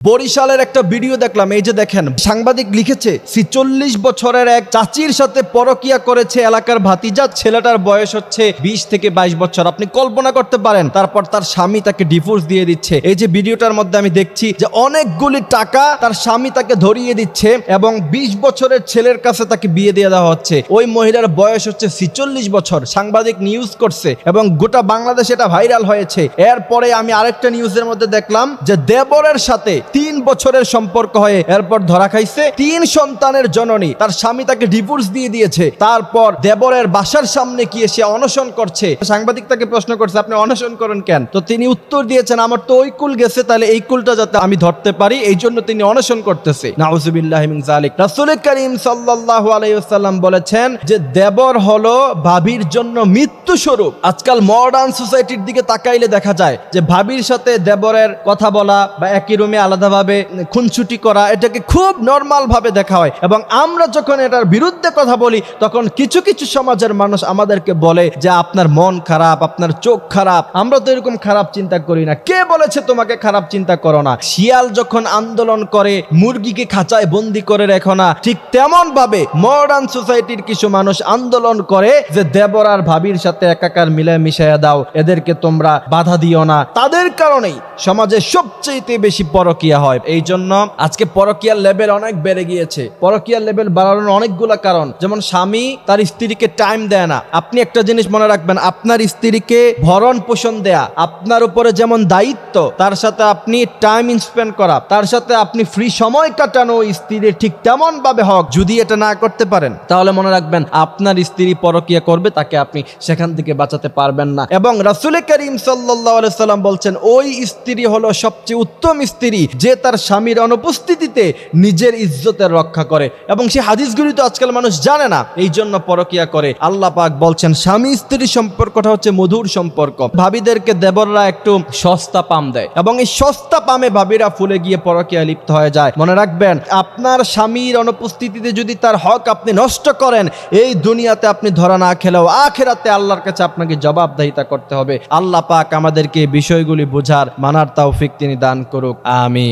বরিশালের একটা ভিডিও দেখলাম, এই যে দেখেন, সাংবাদিক লিখেছে ৪৬ বছরের এক চাচির সাথে পরকিয়া করেছে এলাকার ভাতিজা। ছেলেটার বয়স হচ্ছে ২০ থেকে ২২ বছর। আপনি কল্পনা করতে পারেন। তারপর তার স্বামী তাকে ডিভোর্স দিয়ে দিচ্ছে। এই যে ভিডিওটার মধ্যে আমি দেখছি যে অনেকগুলি টাকা তার স্বামী তাকে ধরিয়ে দিচ্ছে এবং ২০ বছরের ছেলের কাছে তাকে বিয়ে দিয়ে দেওয়া হচ্ছে। ওই মহিলার বয়স হচ্ছে ৪৬ বছর। সাংবাদিক নিউজ করছে এবং গোটা বাংলাদেশে এটা ভাইরাল হয়েছে। এরপরে আমি আরেকটা নিউজের মধ্যে দেখলাম যে দেবরের সাথে ৩ বছরের সম্পর্ক হয়ে এরপর ধরা খাইছে। ৩ সন্তানের জননী, তার স্বামী তাকে ডিভোর্স দিয়ে দিয়েছে। তারপর দেবরের বাসার সামনে গিয়ে সে অনশন করছে। সাংবাদিক তাকে প্রশ্ন করছে, আপনি অনশন করেন কেন? তো তিনি উত্তর দিয়েছেন, আমার তো ওই কুল গেছে, তাহলে এই কুলটা যাতে আমি ধরতে পারি, এই জন্য তিনি অনশন করতেছে। নাউজুবিল্লাহি মিন যালিক। রাসূল করিম সাল্লাল্লাহু আলাইহি ওয়াসাল্লাম বলেছেন যে দেবর হলো ভাবির জন্য মৃত্যু স্বরূপ। আজকাল মডার্ন সোসাইটির দিকে তাকাইলে দেখা যায় যে ভাবির সাথে দেবরের কথা বলা বা একই রুমে আলাদাভাবে খুনসুটি করা, এটাকে খুব নরমাল ভাবে দেখা হয়। এবং আমরা যখন এটার বিরুদ্ধে কথা বলি, তখন কিছু কিছু সমাজের মানুষ আমাদেরকে বলে যে আপনার মন খারাপ, আপনার চোখ খারাপ। আমরা তো এরকম খারাপ চিন্তা করি না। কে বলেছে তোমাকে খারাপ চিন্তা করো না? শিয়াল যখন আন্দোলন করে মুরগিকে খাঁচায় বন্দি করে রেখো না, ঠিক তেমন ভাবে মডার্ন সোসাইটির কিছু মানুষ আন্দোলন করে যে দেবর আর ভাবির সাথে একাকার মিলে মিশাইয়া দাও, এদেরকে তোমরা বাধা দিও না। তাদের কারণেই সমাজে সবচেয়ে বেশি পরকীয়া হয়। এই জন্য আজকে পরকীয়ার লেভেল অনেক বেড়ে গিয়েছে। পরকীয়ার লেভেল বাড়ানোর অনেকগুলো কারণ, যেমন স্বামী তার স্ত্রীকে টাইম দেয় না। আপনি একটা জিনিস মনে রাখবেন, আপনার স্ত্রীকে ভরণ পোষণ দেয়া আপনার উপরে যেমন দায়িত্ব, তার সাথে আপনি টাইম স্পেন্ড করা, তার সাথে আপনি ফ্রি সময় কাটানো স্ত্রীর ঠিক তেমন ভাবে হক। যদি এটা না করতে পারেন, তাহলে মনে রাখবেন আপনার স্ত্রী পরকীয়া করবে, তাকে আপনি সেখান থেকে বাঁচাতে পারবেন না। এবং রাসূল করিম সাল্লাল্লাহু আলাইহি সাল্লাম বলছেন, ওই স্ত্রী হলো সবচেয়ে উত্তম স্ত্রী যে তার স্বামীর অনুপস্থিতিতে নিজের ইজ্জতের রক্ষা করে। এবং সেই হাদিসগুলি তো আজকাল মানুষ জানে না, এই জন্য পরকীয়া করে। আল্লাহ পাক বলছেন স্বামী স্ত্রী সম্পর্কটা হচ্ছে মধুর সম্পর্ক। ভাবিদেরকে দেবররা একটু সস্তা পাম দেয় এবং এই সস্তা পামে ভাবিরা ফুলে গিয়ে পরকীয়া লিপ্ত হয়ে যায়। মনে রাখবেন, আপনার স্বামীর অনুপস্থিতিতে যদি তার হক আপনি নষ্ট করেন, এই দুনিয়াতে আপনি ধরা না খেলেও আখিরাতে আল্লাহর কাছে আপনাকে জবাবদিহিতা করতে হবে। আল্লাহ পাক আমাদেরকে এই বিষয়গুলি বোঝার, মানার তৌফিক তিনি দান করুক। আমিন।